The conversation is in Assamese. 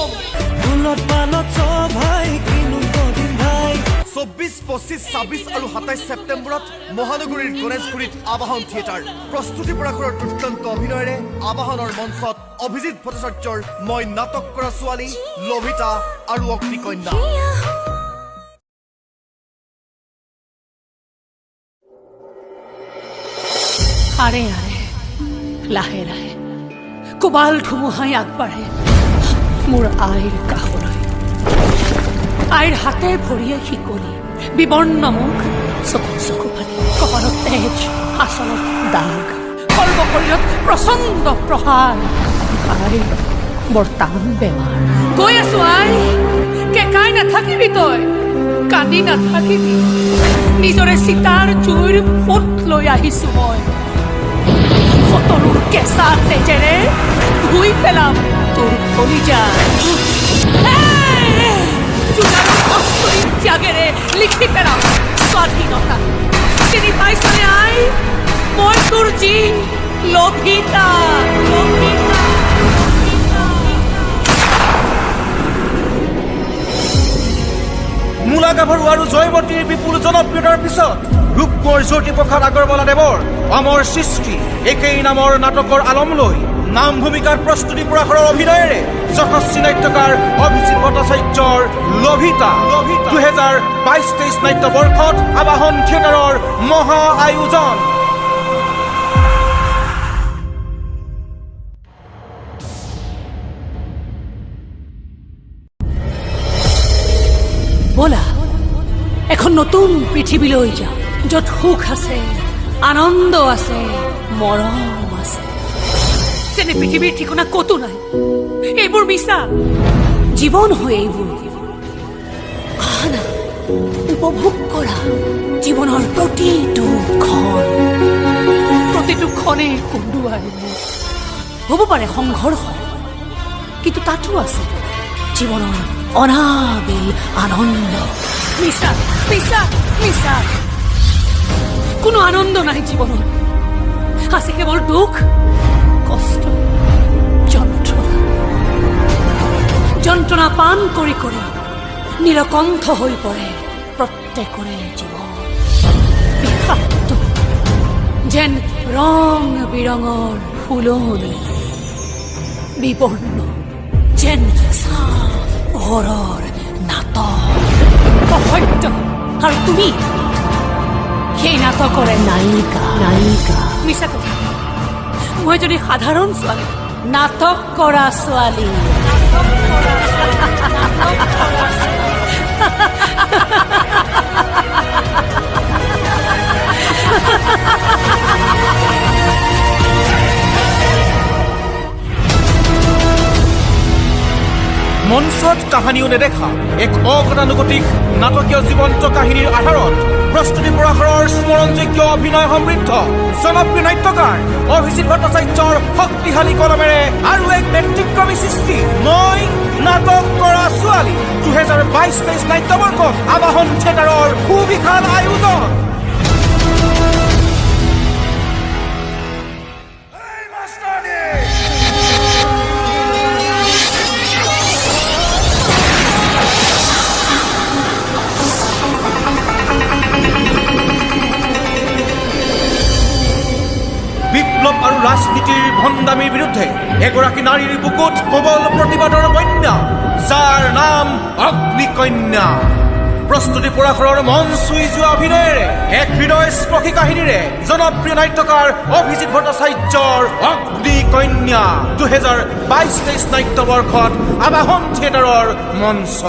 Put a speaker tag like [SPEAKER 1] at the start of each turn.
[SPEAKER 1] ল'ম
[SPEAKER 2] 24, 25, 26 আৰু 27 ছেপ্টেম্বৰত মহানগৰীৰ গণেশগুৰিত আবাহন থিয়েটাৰ প্ৰস্তুতি পৰাশৰৰ দুৰ্দান্ত অভিনয়েৰে আবাহনৰ মঞ্চত অভিজিৎ ভট্টাচাৰ্যৰ মই নাটক কৰা ছোৱালী লভিতা আৰু অগ্নিকন্যা
[SPEAKER 1] আৰে আৰে লাহে লাহে কোবাল ধুমুহাই আগবাঢ়ে মোৰ আইৰ কাষলৈ আইৰ হাতে ভৰিয়ে শিকলি বিবৰ্ণ মুখ চকুত চকু ফালি কপালত তেজ আচলত দাগ সৰ্বশৰীৰত প্ৰচণ্ড প্ৰহাৰ আইৰ বৰ টান বেমাৰ গৈ আছো আই কেকাই নাথাকিবি তই কান্দি নাথাকিবি নিজৰে চিতাৰ জুইৰ ফুট লৈ আহিছো মই ফটৰুৰ কেঁচা তেজেৰে ধুই পেলাম তোৰ কলিজা জোনাৰৰ কষ্টৰি ত্যাগেৰে লিখি পেলাম স্বাধীনতা চিনি পাইছনে আই মই তোৰ জি লভিতা লভিতা
[SPEAKER 3] মূলা গাভৰু আৰু জয়মতীৰ বিপুল জনপ্ৰিয়তাৰ পিছত ৰূপকোঁৱৰ জ্যোতিপ্ৰসাদ আগৰৱালাদেৱৰ অমৰ সৃষ্টি একেই নামৰ নাটকৰ আলম লৈ নাম ভূমিকাত প্ৰস্তুতি পৰাশৰৰ অভিনয়েৰে যশস্বী নাট্যকাৰ অভিজিৎ ভট্টাচাৰ্যৰ লভিতা 2022-23 নাট্যবৰ্ষত আবাহন থিয়েটাৰৰ মহা আয়োজন
[SPEAKER 1] বলা এখন নতুন পৃথিৱীলৈ যাওঁ য'ত সুখ আছে আনন্দ আছে মৰম আছে তেনে পৃথিৱীৰ ঠিকনা ক'তো নাই এইবোৰ মিছা জীৱন হয় এইবোৰ আহনা উপভোগ কৰা জীৱনৰ প্ৰতিটো ক্ষণে কন্দুৱাই হ'ব পাৰে সংঘৰ্ষ কিন্তু তাতো আছে জীৱনৰ অনাবিল আনন্দ মিছা মিছা মিছা কোনো আনন্দ নাই জীৱনত আছে কেৱল দুখ কষ্ট যন্ত্ৰণা পান কৰি কৰি নিৰকণ্ঠ হৈ পৰে প্ৰত্যেকৰে জীৱন বিষাক্ত যেন ৰং বিৰঙৰ ফুলনি বিবৰ্ণ যেন পোহৰৰ নাটক অসত্য আৰু তুমি সেই নাটকৰে নায়িকা মিছা কথা মই যদি সাধাৰণ ছোৱালী নাটক কৰা ছোৱালী
[SPEAKER 3] মঞ্চত কাহিনীও নেদেখা এক অগতানুগতিক নাটকীয় জীৱন্ত কাহিনীৰ আধাৰত প্ৰস্তুতি পৰাশৰৰ স্মৰণযোগ্য অভিনয় সমৃদ্ধ জনপ্ৰিয় নাট্যকাৰ অভিজিৎ ভট্টাচাৰ্যৰ শক্তিশালী কলমেৰে আৰু এক ব্যক্তিক্ৰমী সৃষ্টি মই নাটক কৰা ছোৱালী 2022-23 নাট্যবৰ্ষত আবাহন থিয়েটাৰৰ সুবিশাল আয়োজন বিপ্লৱ আৰু ৰাজনীতিৰ ভণ্ডামীৰ বিৰুদ্ধে এগৰাকী নাৰীৰ বুকুত প্ৰবল প্ৰতিবাদৰ বন্যা যাৰ নাম অগ্নিকন্যা প্ৰস্তুতি পৰাশৰৰ মন চুই যোৱা অভিনয়েৰে এক হৃদয়স্পৰ্শী কাহিনীৰে জনপ্ৰিয় নাট্যকাৰ অভিজিৎ ভট্টাচাৰ্যৰ অগ্নিকন্যা 2022-23 নাট্যবৰ্ষত আবাহন থিয়েটাৰৰ মঞ্চ